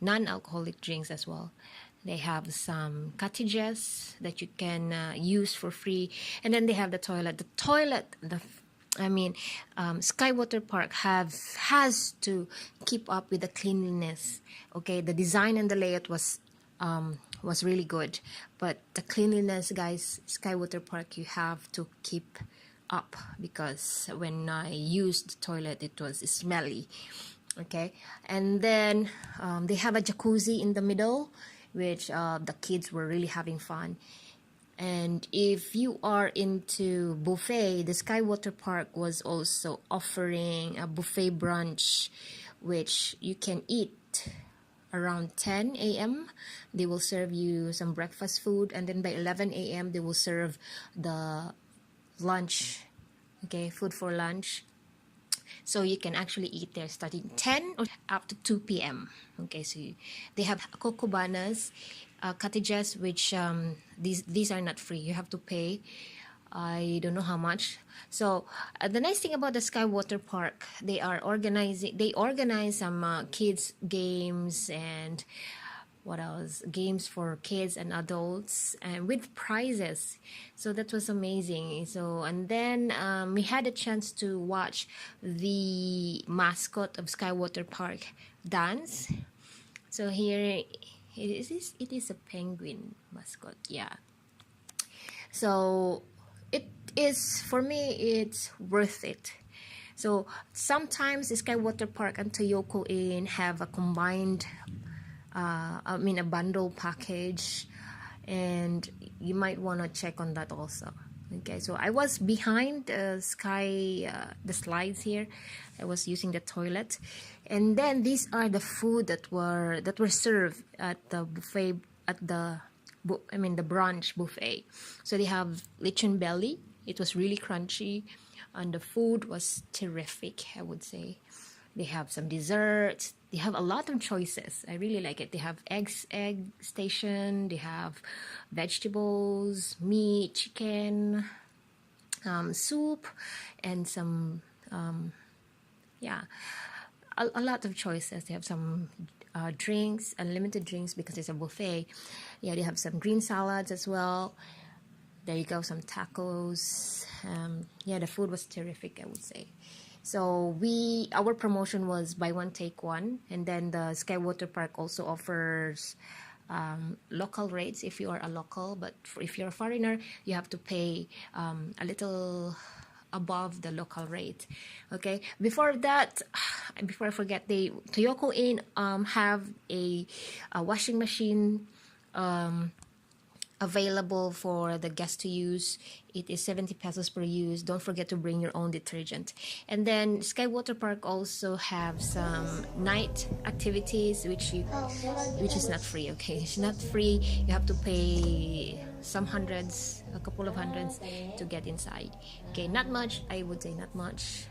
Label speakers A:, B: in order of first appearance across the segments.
A: non-alcoholic drinks as well. They have some cottages that you can use for free, and then they have the toilet. Sky Waterpark has to keep up with the cleanliness. Okay, the design and the layout was really good, but the cleanliness, guys, Sky Waterpark, you have to keep up, because when I used the toilet, it was smelly. Okay, and then they have a jacuzzi in the middle, which the kids were really having fun. And if you are into buffet, the Sky Waterpark was also offering a buffet brunch, which you can eat around 10 a.m. They will serve you some breakfast food, and then by 11 a.m. they will serve the lunch, okay, food for lunch. So you can actually eat there starting 10 or up to 2 p.m. Okay, so they have cocobanas, cottages, which these are not free. You have to pay. I don't know how much. So the nice thing about the Sky Waterpark, they organize some kids games, and what else, games for kids and adults, and with prizes. So that was amazing. So, and then we had a chance to watch the mascot of Sky Waterpark dance. So here it is a penguin mascot, yeah. So it is, for me, it's worth it. So sometimes the Sky Waterpark and Toyoko Inn have a combined a bundle package, and you might want to check on that also. Okay, so I was behind the slides here. I was using the toilet, and then these are the food that were served at the buffet, at the brunch buffet. So they have lechon belly. It was really crunchy, and the food was terrific, I would say. They have some desserts. They have a lot of choices. I really like it. They have egg station. They have vegetables, meat, chicken, soup, and some a lot of choices. They have some drinks, unlimited drinks, because it's a buffet. Yeah, they have some green salads as well. There you go, some tacos. The food was terrific, I would say. So our promotion was buy one take one, and then the Sky Waterpark also offers local rates if you are a local, but if you're a foreigner, you have to pay a little above the local rate. Okay, before I forget, the Toyoko Inn have a washing machine available for the guests to use. It is 70 pesos per use. Don't forget to bring your own detergent. And then Sky Waterpark also have some night activities, which is not free. Okay, it's not free. You have to pay a couple of hundreds to get inside. Okay, not much. I would say not much,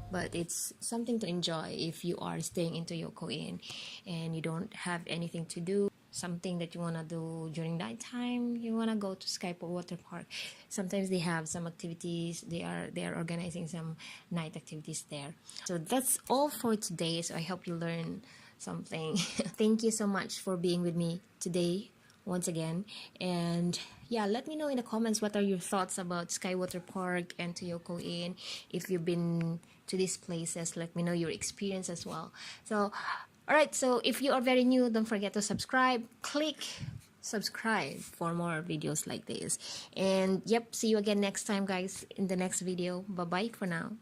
A: but it's something to enjoy if you are staying in Toyoko Inn and you don't have anything to do. Something that you want to do during that time, you want to go to Sky Waterpark. Sometimes they have some activities. They are organizing some night activities there. So that's all for today. So I hope you learn something. Thank you so much for being with me today once again. And yeah, let me know in the comments what are your thoughts about Sky Waterpark and Toyoko Inn. If you've been to these places, let me know your experience as well. So alright, so if you are very new, don't forget to subscribe. Click subscribe for more videos like this. And yep, see you again next time, guys, in the next video. Bye-bye for now.